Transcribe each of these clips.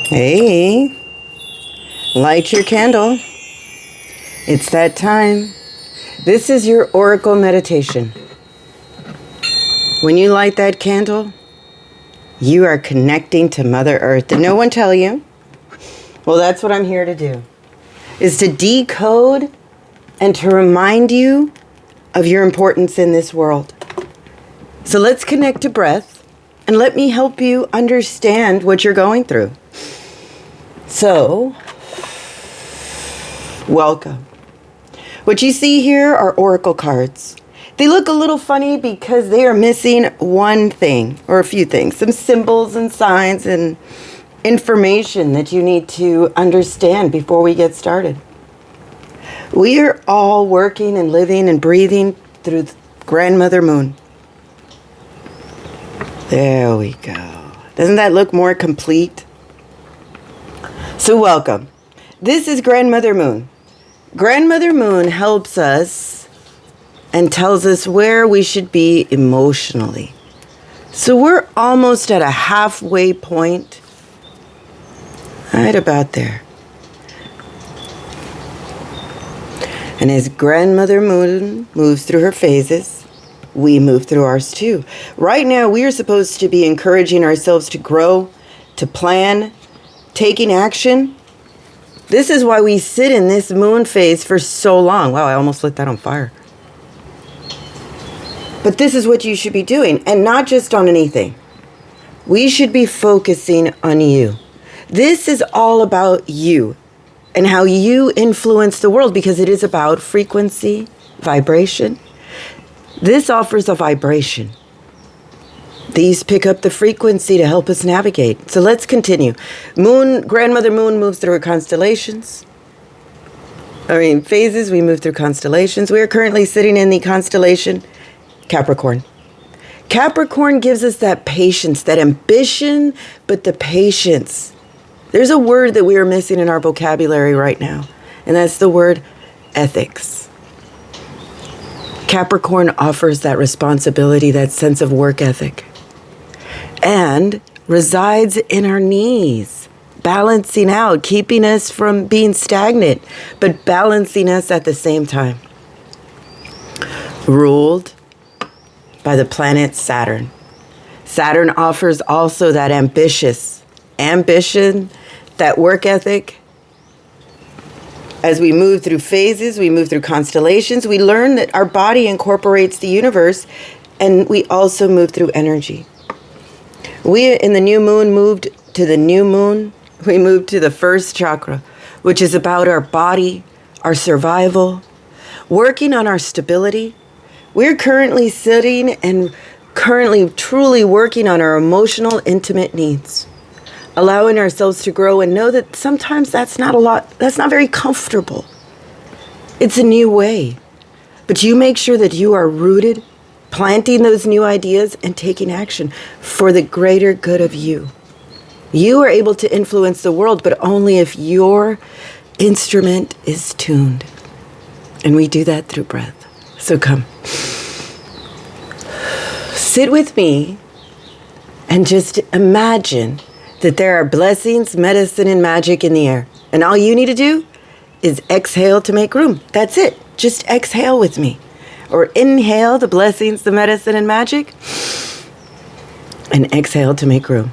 Hey, light your candle. It's that time. This is your oracle meditation. When you light that candle, you are connecting to Mother Earth. Did no one tell you? Well, that's what I'm here to do, is to decode and to remind you of your importance in this world. So let's connect to breath and let me help you understand what you're going through. So, welcome. What you see here are oracle cards. They look a little funny because they are missing one thing, or a few things, some symbols and signs and information that you need to understand before we get started. We are all working and living and breathing through Grandmother Moon. There we go. Doesn't that look more complete? So welcome. This is Grandmother Moon. Grandmother Moon helps us and tells us where we should be emotionally. So we're almost at a halfway point. Right about there. And as Grandmother Moon moves through her phases, we move through ours too. Right now, we are supposed to be encouraging ourselves to grow, to plan, taking action. This is why we sit in this moon phase for so long. Wow, I almost lit that on fire. But this is what you should be doing, and not just on anything. We should be focusing on you. This is all about you and how you influence the world, because it is about frequency, vibration. This offers a vibration. These pick up the frequency to help us navigate. So let's continue. Grandmother Moon moves through her constellations. Phases. We move through constellations. We are currently sitting in the constellation Capricorn. Capricorn gives us that patience, that ambition, but the patience. There's a word that we are missing in our vocabulary right now, and that's the word ethics. Capricorn offers that responsibility, that sense of work ethic, and resides in our knees, balancing out, keeping us from being stagnant, but balancing us at the same time. Ruled by the planet Saturn. Saturn offers also that ambition, that work ethic. As we move through phases, we move through constellations, we learn that our body incorporates the universe, and we also move through energy. We, in the new moon, moved to the new moon. We moved to the first chakra, which is about our body, our survival, working on our stability. We're currently sitting and currently truly working on our emotional, intimate needs, allowing ourselves to grow and know that sometimes that's not very comfortable. It's a new way. But you make sure that you are rooted, planting those new ideas and taking action for the greater good of you. You are able to influence the world, but only if your instrument is tuned. And we do that through breath. So come. Sit with me and just imagine that there are blessings, medicine, and magic in the air. And all you need to do is exhale to make room. That's it. Just exhale with me. Or inhale the blessings, the medicine, and magic. And exhale to make room.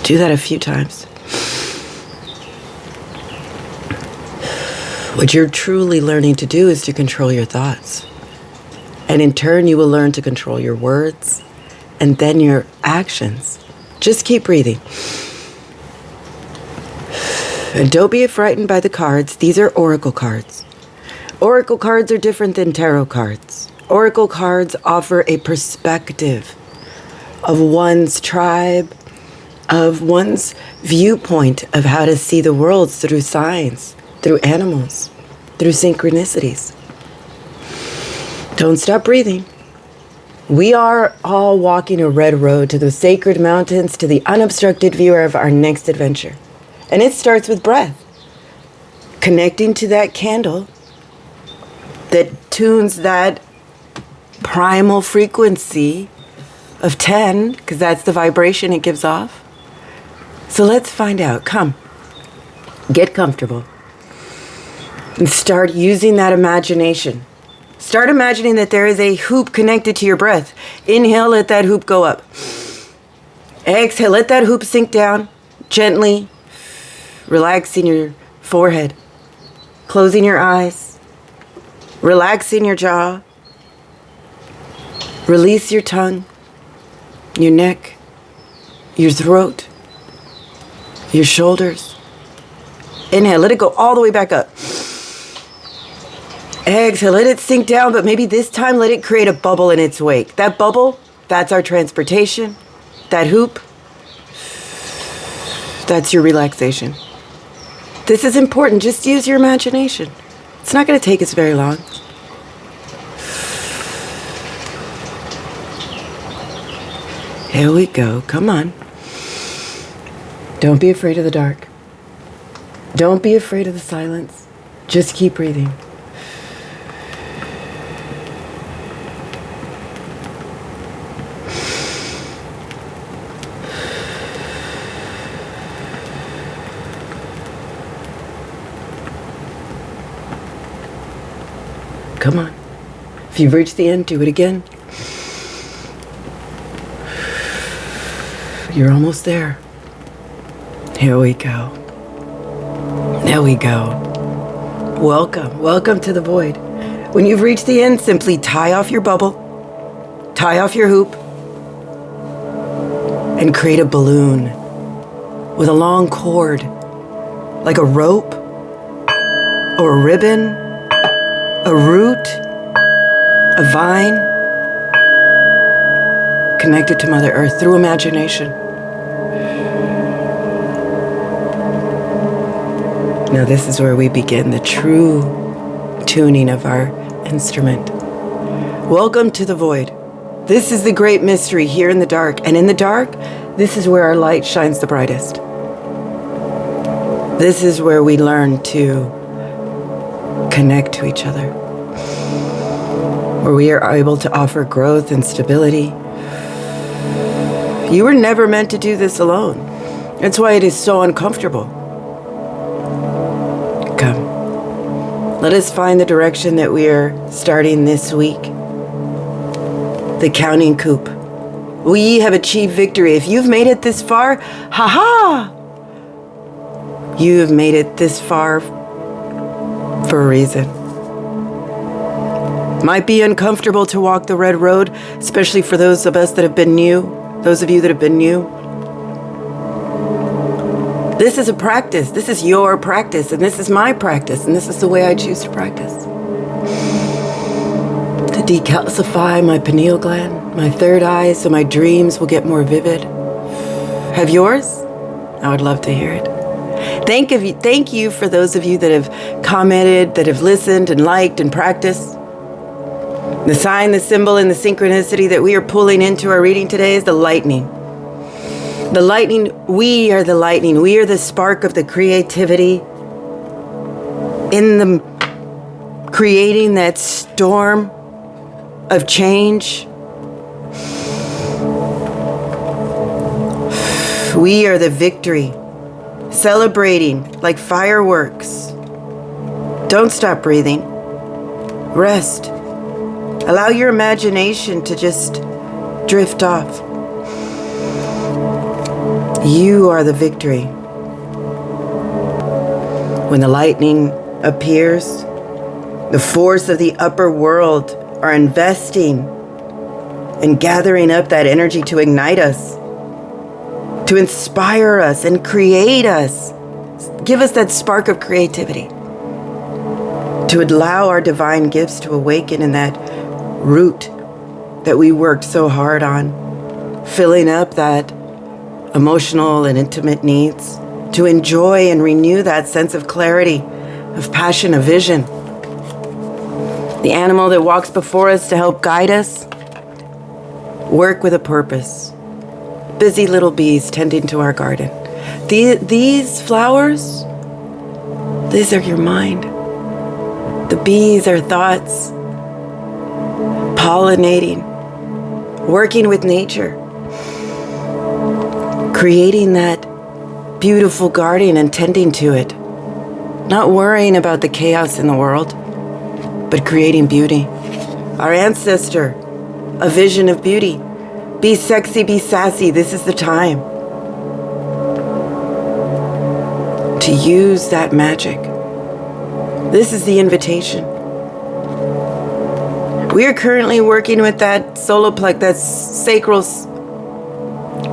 Do that a few times. What you're truly learning to do is to control your thoughts. And in turn, you will learn to control your words and then your actions. Just keep breathing. And don't be frightened by the cards. These are oracle cards. Oracle cards are different than tarot cards. Oracle cards offer a perspective of one's tribe, of one's viewpoint of how to see the world through signs, through animals, through synchronicities. Don't stop breathing. We are all walking a red road to the sacred mountains, to the unobstructed view of our next adventure. And it starts with breath. Connecting to that candle that tunes that primal frequency of 10, because that's the vibration it gives off. So let's find out. Come, get comfortable, and start using that imagination. Start imagining that there is a hoop connected to your breath. Inhale, let that hoop go up. Exhale, let that hoop sink down gently, relaxing your forehead, closing your eyes, relaxing your jaw. Release your tongue, your neck, your throat, your shoulders. Inhale, let it go all the way back up. Exhale, let it sink down, but maybe this time let it create a bubble in its wake. That bubble, that's our transportation. That hoop, that's your relaxation. This is important. Just use your imagination. It's not going to take us very long. Here we go. Come on. Don't be afraid of the dark. Don't be afraid of the silence. Just keep breathing. Come on. If you've reached the end, do it again. You're almost there. Here we go. There we go. Welcome. Welcome to the void. When you've reached the end, simply tie off your bubble, tie off your hoop, and create a balloon with a long cord, like a rope or a ribbon, a root, a vine, connected to Mother Earth through imagination. Now this is where we begin the true tuning of our instrument. Welcome to the void. This is the great mystery here in the dark. And in the dark, this is where our light shines the brightest. This is where we learn to connect to each other, where we are able to offer growth and stability. You were never meant to do this alone. That's why it is so uncomfortable. Come, let us find the direction that we are starting this week. The counting coup. We have achieved victory. If you've made it this far, ha-ha! You have made it this far for a reason. Might be uncomfortable to walk the red road, especially for those of us that have been new, those of you that have been new. This is a practice. This is your practice, and this is my practice, and this is the way I choose to practice. To decalcify my pineal gland, my third eye, so my dreams will get more vivid. Have yours? I would love to hear it. Thank you for those of you that have commented, that have listened and liked and practiced. The sign, the symbol, and the synchronicity that we are pulling into our reading today is the lightning. The lightning, we are the lightning. We are the spark of the creativity in the creating that storm of change. We are the victory, celebrating like fireworks. Don't stop breathing. Rest. Allow your imagination to just drift off. You are the victory. When the lightning appears, the force of the upper world are investing and gathering up that energy to ignite us, to inspire us and create us. Give us that spark of creativity, to allow our divine gifts to awaken in that root that we worked so hard on, filling up that emotional and intimate needs, to enjoy and renew that sense of clarity, of passion, of vision. The animal that walks before us to help guide us, work with a purpose. Busy little bees tending to our garden. These flowers, these are your mind. The bees are thoughts, pollinating, working with nature, creating that beautiful garden and tending to it, not worrying about the chaos in the world, but creating beauty. Our ancestor, a vision of beauty. Be sexy, be sassy. This is the time to use that magic. This is the invitation. We are currently working with that solar plexus,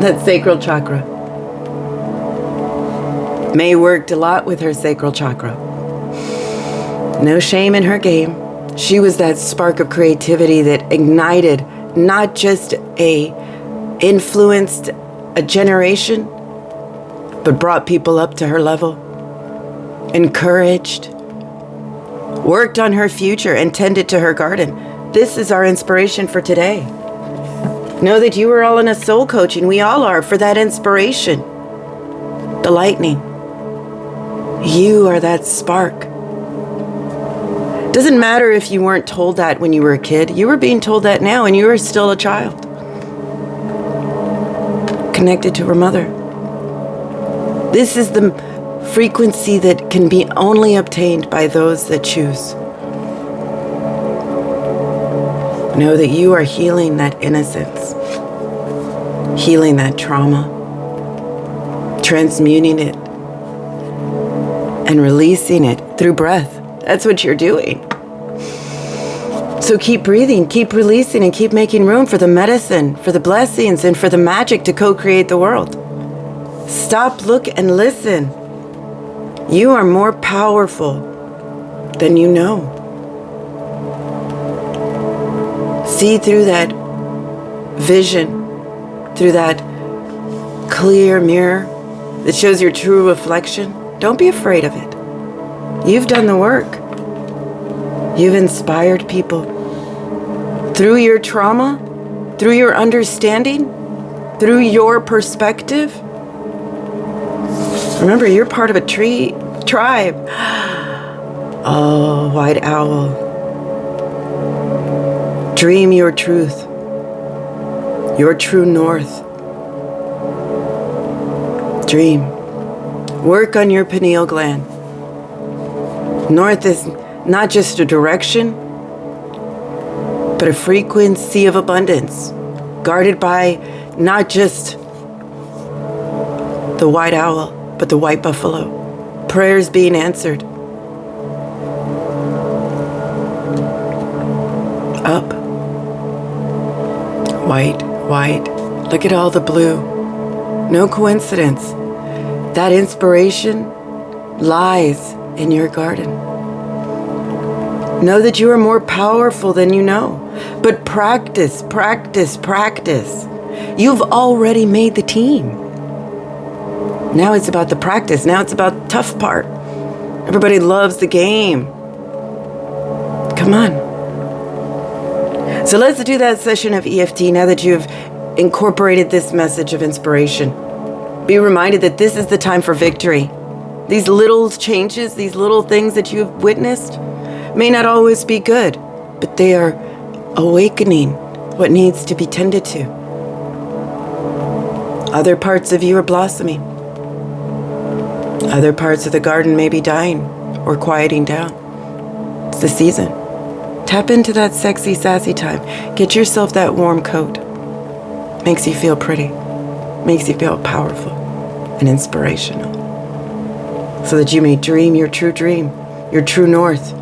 that sacral chakra. May worked a lot with her sacral chakra. No shame in her game. She was that spark of creativity that ignited, not just influenced a generation, but brought people up to her level, encouraged, worked on her future, and tended to her garden. This is our inspiration for today. Know that you are all in a soul coaching. We all are, for that inspiration. The lightning. You are that spark. Doesn't matter if you weren't told that when you were a kid. You were being told that now, and you are still a child. Connected to her mother. This is the frequency that can be only obtained by those that choose. Know that you are healing that innocence, healing that trauma, transmuting it, and releasing it through breath. That's what you're doing. So keep breathing, keep releasing, and keep making room for the medicine, for the blessings, and for the magic to co-create the world. Stop, look, and listen. You are more powerful than you know. See through that vision, through that clear mirror that shows your true reflection. Don't be afraid of it. You've done the work. You've inspired people. Through your trauma, through your understanding, through your perspective. Remember, you're part of a tribe. Oh, white owl. Dream your truth, your true north. Dream. Work on your pineal gland. North is not just a direction, but a frequency of abundance, guarded by not just the white owl, but the white buffalo. Prayers being answered. Up. White, white. Look at all the blue. No coincidence. That inspiration lies in your garden. Know that you are more powerful than you know. But practice, practice, practice. You've already made the team. Now it's about the practice. Now it's about the tough part. Everybody loves the game. Come on. So let's do that session of EFT now that you've incorporated this message of inspiration. Be reminded that this is the time for victory. These little changes, these little things that you have witnessed may not always be good, but they are awakening what needs to be tended to. Other parts of you are blossoming. Other parts of the garden may be dying or quieting down. It's the season. Tap into that sexy, sassy time. Get yourself that warm coat. Makes you feel pretty. Makes you feel powerful and inspirational. So that you may dream, your true north.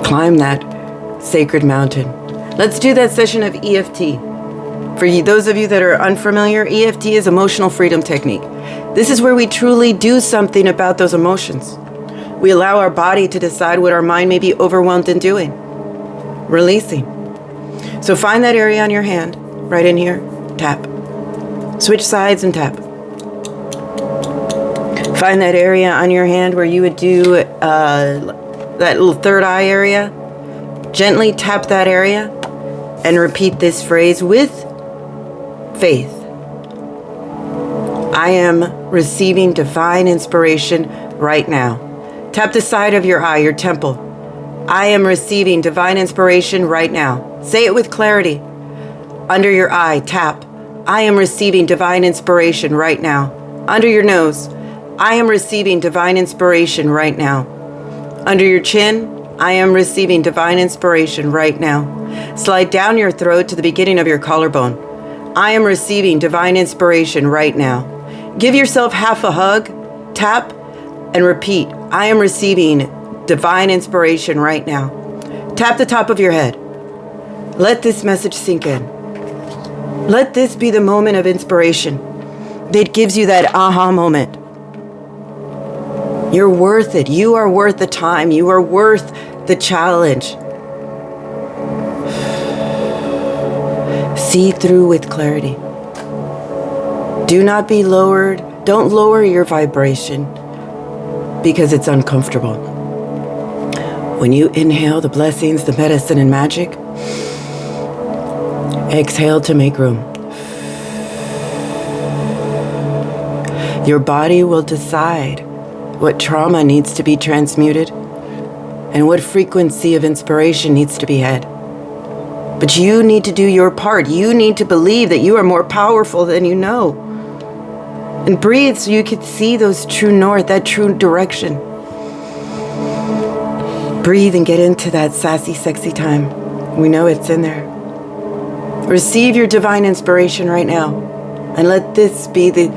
Climb that sacred mountain. Let's do that session of EFT. For those of you that are unfamiliar, EFT is emotional freedom technique. This is where we truly do something about those emotions. We allow our body to decide what our mind may be overwhelmed in doing. Releasing. So find that area on your hand, right in here, tap. Switch sides and tap. Find that area on your hand where you would do that little third eye area. Gently tap that area and repeat this phrase with faith. I am receiving divine inspiration right now. Tap the side of your eye, your temple. I am receiving divine inspiration right now. Say it with clarity. Under your eye, tap. I am receiving divine inspiration right now. Under your nose, I am receiving divine inspiration right now. Under your chin, I am receiving divine inspiration right now. Slide down your throat to the beginning of your collarbone. I am receiving divine inspiration right now. Give yourself half a hug, tap, and repeat. I am receiving divine inspiration right now. Tap the top of your head. Let this message sink in. Let this be the moment of inspiration that gives you that aha moment. You're worth it. You are worth the time. You are worth the challenge. See through with clarity. Do not be lowered. Don't lower your vibration because it's uncomfortable. When you inhale the blessings, the medicine, and magic, exhale to make room. Your body will decide what trauma needs to be transmuted and what frequency of inspiration needs to be had. But you need to do your part. You need to believe that you are more powerful than you know. And breathe so you can see those true north, that true direction. Breathe and get into that sassy, sexy time. We know it's in there. Receive your divine inspiration right now. And let this be the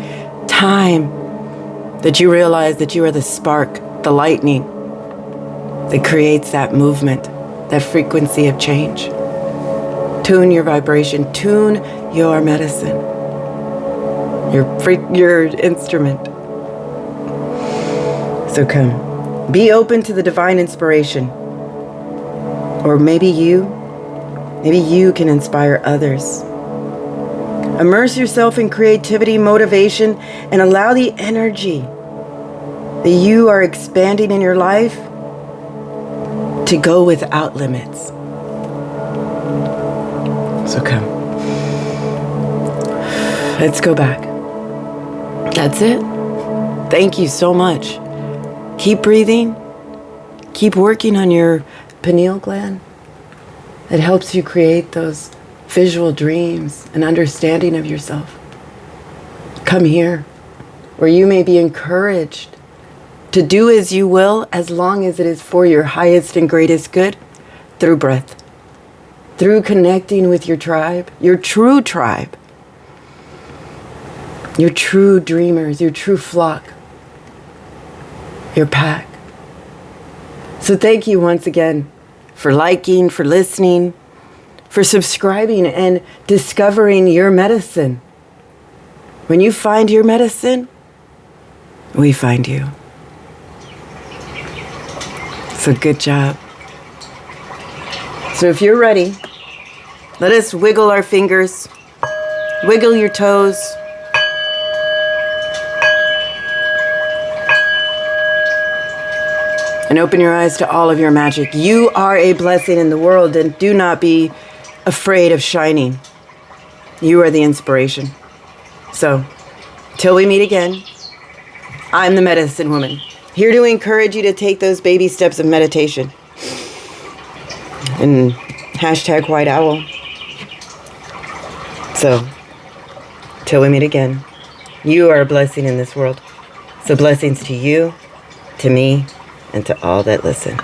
time that you realize that you are the spark, the lightning that creates that movement, that frequency of change. Tune your vibration, tune your medicine, your instrument. So come, be open to the divine inspiration. Or maybe you can inspire others. Immerse yourself in creativity, motivation, and allow the energy that you are expanding in your life to go without limits. So come. Let's go back. That's it. Thank you so much. Keep breathing. Keep working on your pineal gland. It helps you create those visual dreams and understanding of yourself. Come here, where you may be encouraged to do as you will, as long as it is for your highest and greatest good, through breath, through connecting with your tribe, your true tribe, your true dreamers, your true flock, your pack. So thank you once again for liking, for listening, for subscribing and discovering your medicine. When you find your medicine, we find you. So good job. So if you're ready, let us wiggle our fingers, wiggle your toes. And open your eyes to all of your magic. You are a blessing in the world, and do not be afraid of shining. You are the inspiration. So, till we meet again, I'm the medicine woman, here to encourage you to take those baby steps of meditation. And hashtag white owl. So, till we meet again, you are a blessing in this world. So blessings to you, to me, and to all that listen.